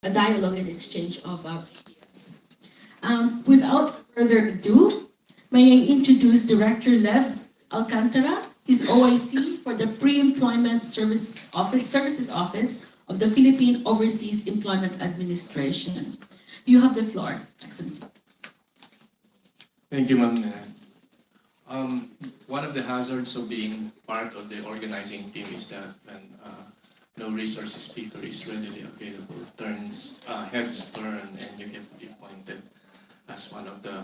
a dialogue and exchange of ideas. Without further ado, may I introduce Director Lev Alcantara. He's OIC for the Pre-Employment Services Office of the Philippine Overseas Employment Administration. You have the floor, Excellency. Thank you, Ma'am. One of the hazards of being part of the organizing team is that when no resource speaker is readily available, heads turn, and you get to be appointed as one of the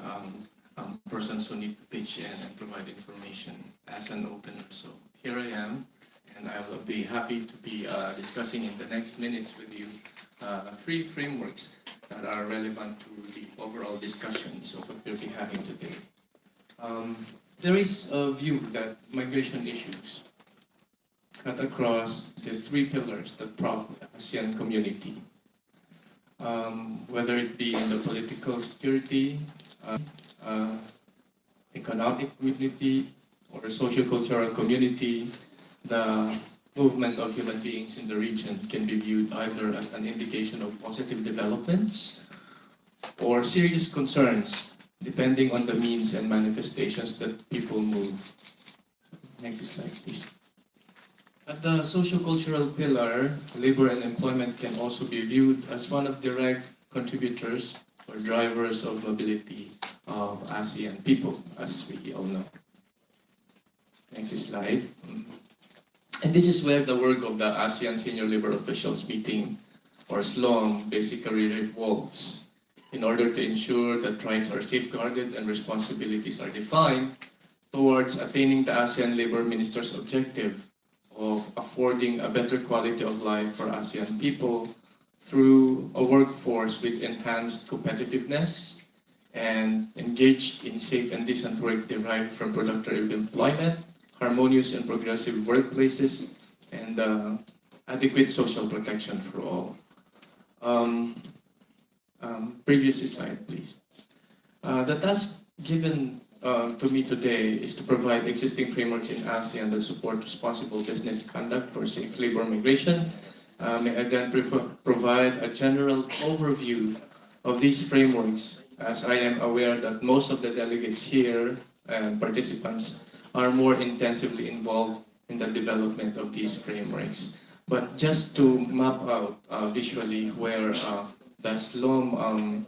persons who need to pitch in and provide information as an opener. So here I am, and I will be happy to be discussing in the next minutes with you 3 frameworks that are relevant to the overall discussions of what we'll be having today. There is a view that migration issues cut across the 3 pillars that prop the ASEAN community, whether it be in the political security, economic community, or socio-cultural community. The movement of human beings in the region can be viewed either as an indication of positive developments or serious concerns, depending on the means and manifestations that people move. Next slide, please. At the socio-cultural pillar, labor and employment can also be viewed as one of direct contributors or drivers of mobility of ASEAN people, as we all know. Next slide. And this is where the work of the ASEAN Senior Labor Officials Meeting, or SLOM, basically revolves, in order to ensure that rights are safeguarded and responsibilities are defined towards attaining the ASEAN Labor Minister's objective of affording a better quality of life for ASEAN people through a workforce with enhanced competitiveness and engaged in safe and decent work derived from productive employment, harmonious and progressive workplaces, and adequate social protection for all. Previous slide, please. The task given to me today is to provide existing frameworks in ASEAN that support responsible business conduct for safe labor migration. May I then provide a general overview of these frameworks, as I am aware that most of the delegates here and participants are more intensively involved in the development of these frameworks. But just to map out visually where the SLOM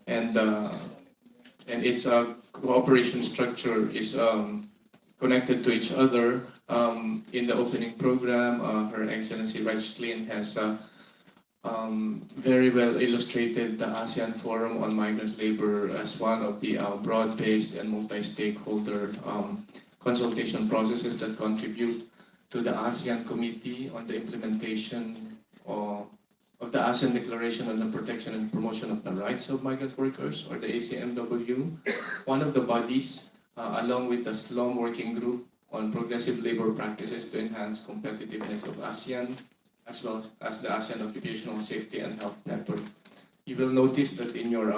and its cooperation structure is connected to each other. In the opening program, Her Excellency Raislin has very well illustrated the ASEAN Forum on Migrant Labor as one of the broad-based and multi-stakeholder consultation processes that contribute to the ASEAN Committee on the implementation of the ASEAN Declaration on the Protection and Promotion of the Rights of Migrant Workers, or the ACMW, one of the bodies, along with the SLOM Working Group on Progressive Labor Practices to enhance competitiveness of ASEAN, as well as the ASEAN Occupational Safety and Health Network. You will notice that in your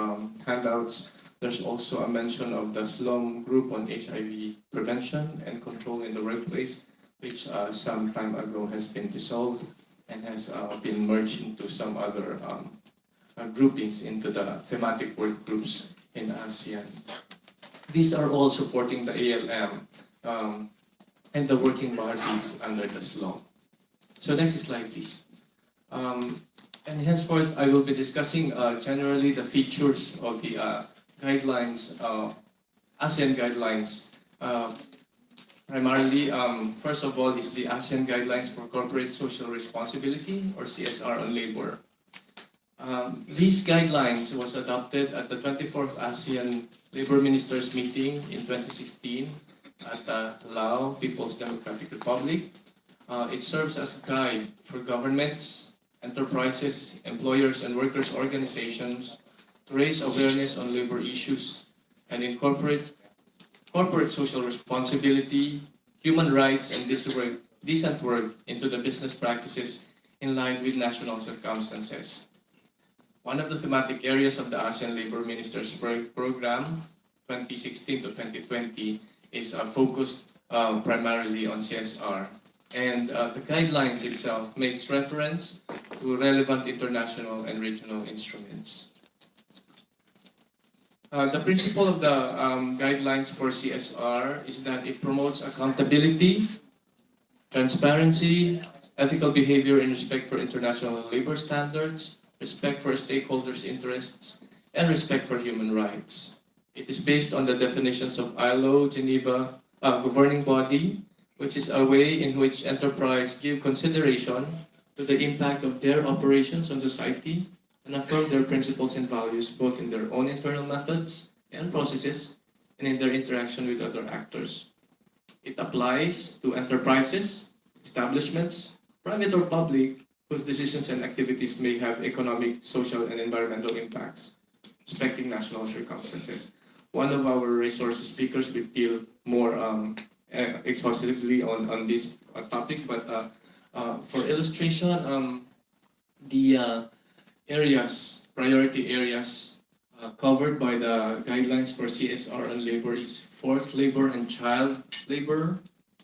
handouts, there's also a mention of the SLOM Group on HIV Prevention and Control in the Workplace, which some time ago has been dissolved and has been merged into some other groupings into the thematic work groups in ASEAN. These are all supporting the ALM and the working bodies under the SLOM. So next slide, please. And henceforth, I will be discussing generally the features of the guidelines, ASEAN guidelines. Primarily, first of all, is the ASEAN Guidelines for Corporate Social Responsibility, or CSR on Labor. These guidelines was adopted at the 24th ASEAN Labor Ministers meeting in 2016 at Laos, People's Democratic Republic. It serves as a guide for governments, enterprises, employers, and workers' organizations to raise awareness on labor issues and incorporate corporate social responsibility, human rights, and decent work into the business practices in line with national circumstances. One of the thematic areas of the ASEAN Labor Ministers Work Program 2016 to 2020 is focused primarily on CSR. And the guidelines itself makes reference to relevant international and regional instruments. The principle of the guidelines for CSR is that it promotes accountability, transparency, ethical behavior in respect for international labor standards, respect for stakeholders' interests, and respect for human rights. It is based on the definitions of ILO, Geneva, governing body, which is a way in which enterprise give consideration to the impact of their operations on society and affirm their principles and values both in their own internal methods and processes and in their interaction with other actors. It applies to enterprises, establishments, private or public, whose decisions and activities may have economic, social, and environmental impacts, respecting national circumstances. One of our resource speakers will deal more exhaustively on this topic, but for illustration, the priority areas covered by the guidelines for CSR on labor is forced labor and child labor,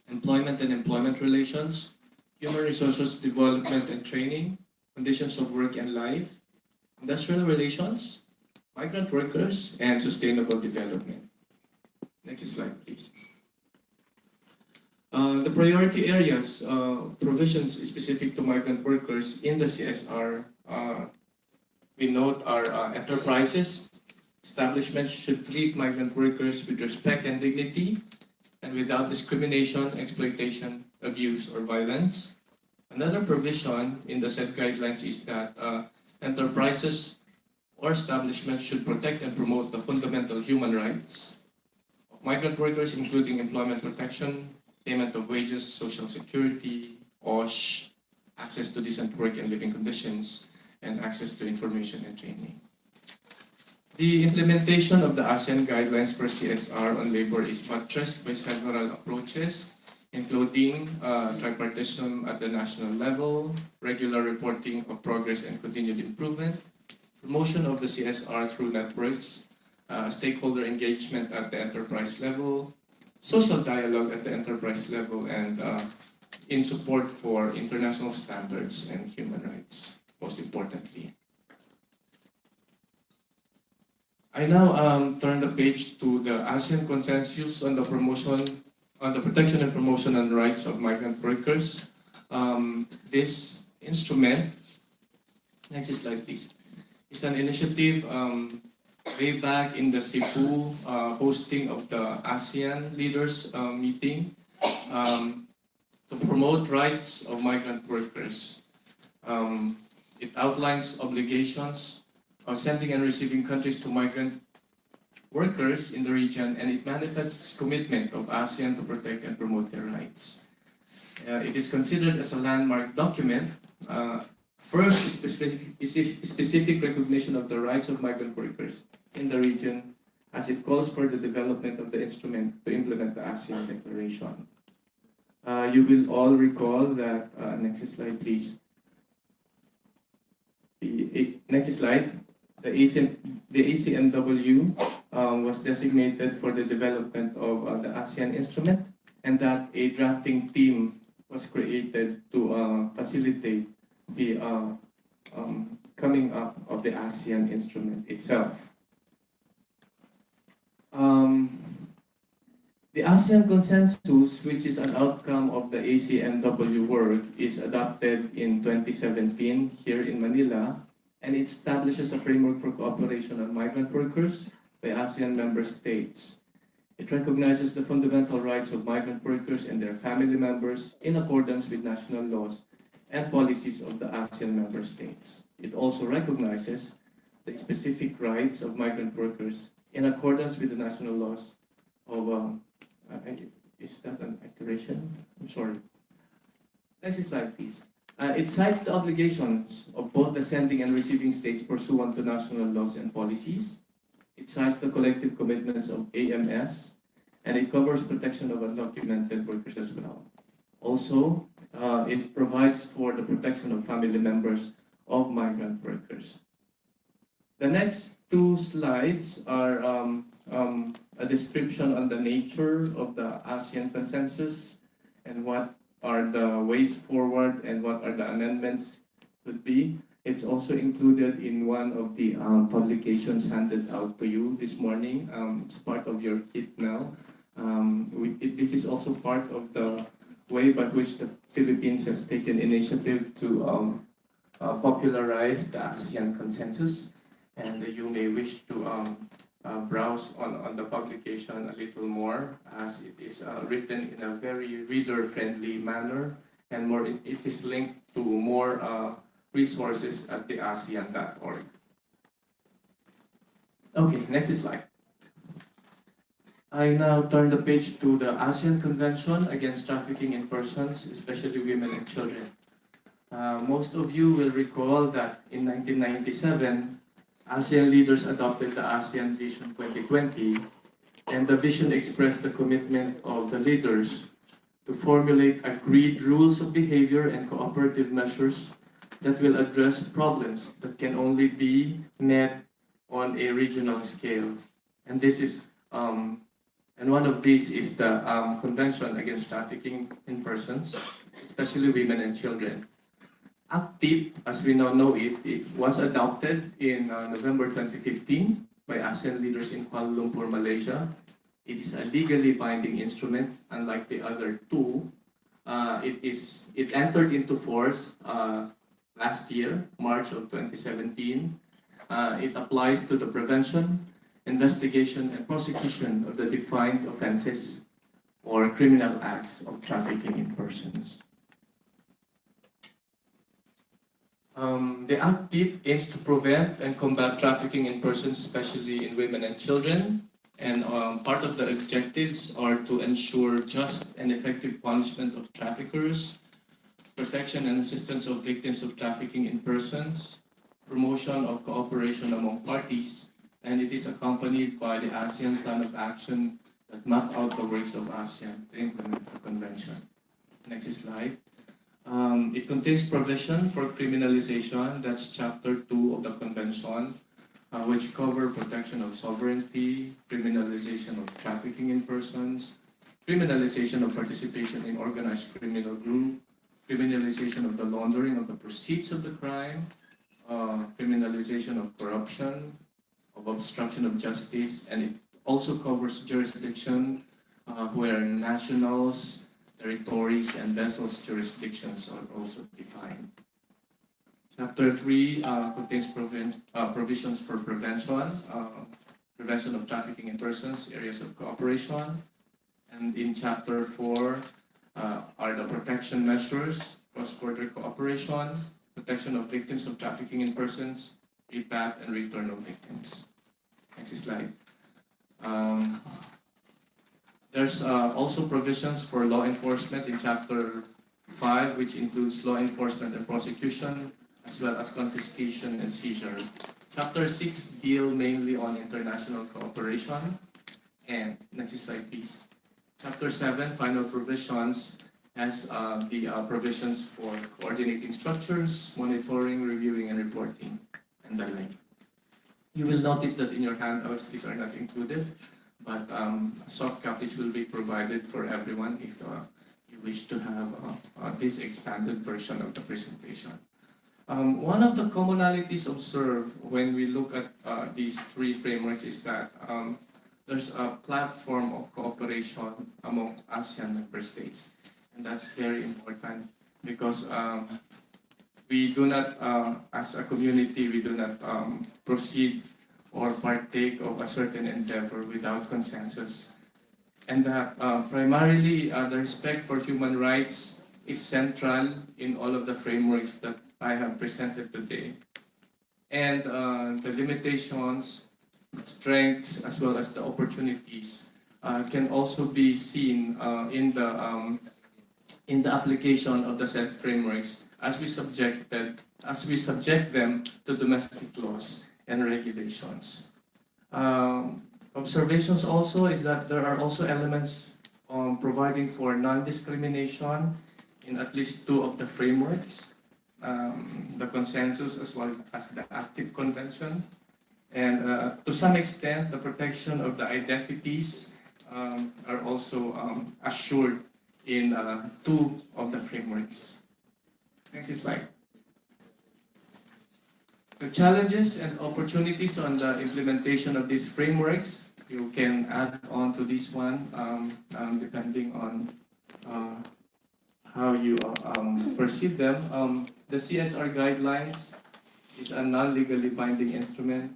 employment and employment relations, human resources development and training, conditions of work and life, industrial relations, migrant workers, and sustainable development. Next slide, please. The priority areas, provisions specific to migrant workers in the CSR, we note are enterprises. Establishments should treat migrant workers with respect and dignity and without discrimination, exploitation, abuse, or violence. Another provision in the said guidelines is that enterprises or establishments should protect and promote the fundamental human rights of migrant workers, including employment protection, payment of wages, social security, OSH, access to decent work and living conditions, and access to information and training. The implementation of the ASEAN guidelines for CSR on labor is buttressed by several approaches, including tripartism at the national level, regular reporting of progress and continued improvement, promotion of the CSR through networks, stakeholder engagement at the enterprise level, social dialogue at the enterprise level, and in support for international standards and human rights, most importantly. I now turn the page to the ASEAN Consensus on the protection and promotion and rights of migrant workers. This instrument, next slide please, is an initiative way back in the Cebu hosting of the ASEAN leaders meeting to promote rights of migrant workers. It outlines obligations of sending and receiving countries to migrant workers in the region, and it manifests commitment of ASEAN to protect and promote their rights. It is considered as a landmark document. First, specific recognition of the rights of migrant workers in the region, as it calls for the development of the instrument to implement the ASEAN Declaration. You will all recall that, next slide please. Next slide. The ACMW was designated for the development of the ASEAN instrument, and that a drafting team was created to facilitate the coming up of the ASEAN instrument itself. The ASEAN Consensus, which is an outcome of the ACMW work, is adopted in 2017 here in Manila, and it establishes a framework for cooperation on migrant workers by ASEAN member states. It recognizes the fundamental rights of migrant workers and their family members in accordance with national laws and policies of the ASEAN member states. It also recognizes the specific rights of migrant workers in accordance with the national laws of, is that an accuracy? I'm sorry. Next slide, please. It cites the obligations of both the sending and receiving states pursuant to national laws and policies. It cites the collective commitments of AMS, and it covers protection of undocumented workers as well. Also, it provides for the protection of family members of migrant workers. The next two slides are a description on the nature of the ASEAN Consensus and what are the ways forward and what are the amendments could be. It's also included in one of the publications handed out to you this morning. It's part of your kit now. This is also part of the way by which the Philippines has taken initiative to popularize the ASEAN consensus. And you may wish to browse on the publication a little more, as it is written in a very reader-friendly manner, and more it is linked to more resources at the ASEAN.org. Okay, next slide. I now turn the page to the ASEAN Convention Against Trafficking in Persons, especially women and children. Most of you will recall that in 1997, ASEAN leaders adopted the ASEAN Vision 2020, and the vision expressed the commitment of the leaders to formulate agreed rules of behavior and cooperative measures that will address problems that can only be met on a regional scale. And this is and one of these is the Convention Against Trafficking in Persons, especially women and children. ACTIP, as we now know it, it was adopted in November 2015 by ASEAN leaders in Kuala Lumpur, Malaysia. It is a legally binding instrument, unlike the other two. It entered into force last year, March of 2017. It applies to the prevention, investigation, and prosecution of the defined offenses or criminal acts of trafficking in persons. The ACTIP aims to prevent and combat trafficking in persons, especially in women and children. And part of the objectives are to ensure just and effective punishment of traffickers, protection and assistance of victims of trafficking in persons, promotion of cooperation among parties, and it is accompanied by the ASEAN Plan of Action that map out the ways of ASEAN to implement the convention. Next slide. It contains provision for criminalization, that's chapter 2 of the convention, which cover protection of sovereignty, criminalization of trafficking in persons, criminalization of participation in organized criminal group, criminalization of the laundering of the proceeds of the crime, criminalization of corruption, of obstruction of justice, and it also covers jurisdiction where nationals, territories, and vessels jurisdictions are also defined. Chapter 3 contains provisions for prevention, prevention of trafficking in persons, areas of cooperation. And in Chapter 4 are the protection measures, cross-border cooperation, protection of victims of trafficking in persons, repatriation and return of victims. Next slide. There's also provisions for law enforcement in Chapter 5, which includes law enforcement and prosecution, as well as confiscation and seizure. Chapter 6 deal mainly on international cooperation. And next slide, please. Chapter 7, final provisions, has the provisions for coordinating structures, monitoring, reviewing, and reporting, and the like. You will notice that in your handouts, these are not included, but soft copies will be provided for everyone if you wish to have this expanded version of the presentation. One of the commonalities observed when we look at these three frameworks is that there's a platform of cooperation among ASEAN member states. And that's very important because we do not, as a community, we do not proceed or partake of a certain endeavor without consensus. And that primarily the respect for human rights is central in all of the frameworks that I have presented today. And the limitations, strengths, as well as the opportunities can also be seen in the application of the said frameworks as we subject them to domestic laws and regulations. Observations also is that there are also elements providing for non-discrimination in at least two of the frameworks, the consensus as well as the active convention. And to some extent, the protection of the identities are also assured in two of the frameworks. Next slide. The challenges and opportunities on the implementation of these frameworks, you can add on to this one depending on how you perceive them. The CSR guidelines is a non-legally binding instrument,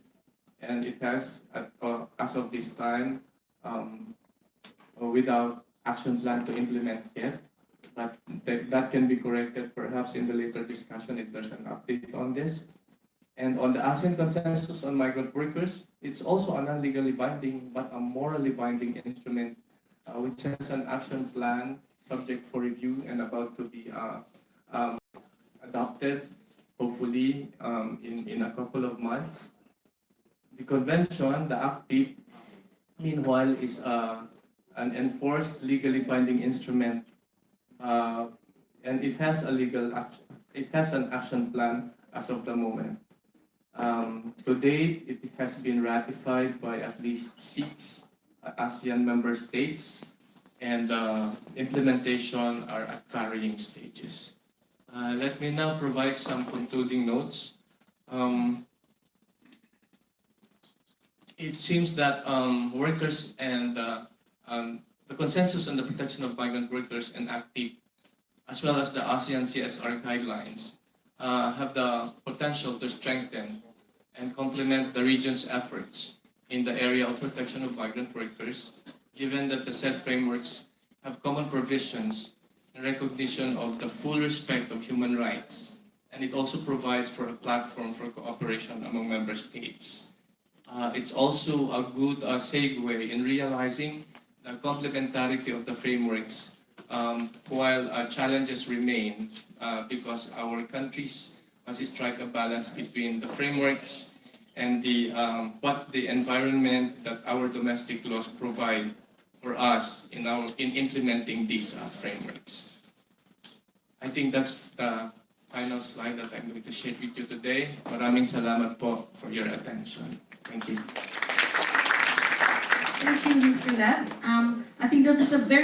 and it has, as of this time, without action plan to implement yet. But that can be corrected perhaps in the later discussion if there's an update on this. And on the ASEAN Consensus on Migrant Workers, it's also a non-legally binding but a morally binding instrument, which has an action plan subject for review and about to be adopted, hopefully in a couple of months. The convention, the active, meanwhile, is an enforced legally binding instrument, and it has a legal action. It has an action plan as of the moment. To date, it has been ratified by at least 6 ASEAN member states, and implementation are at varying stages. Let me now provide some concluding notes. It seems that workers and the consensus on the protection of migrant workers and active, as well as the ASEAN CSR guidelines, have the potential to strengthen and complement the region's efforts in the area of protection of migrant workers, given that the said frameworks have common provisions in recognition of the full respect of human rights, and it also provides for a platform for cooperation among member states. It's also a good segue in realizing the complementarity of the frameworks while challenges remain because our countries must strike a balance between the frameworks and the environment that our domestic laws provide for us in implementing these frameworks. I think that's the final slide that I'm going to share with you today. Maraming salamat po for your attention. Thank you. Thank you, Mr. Lev. I think that is a very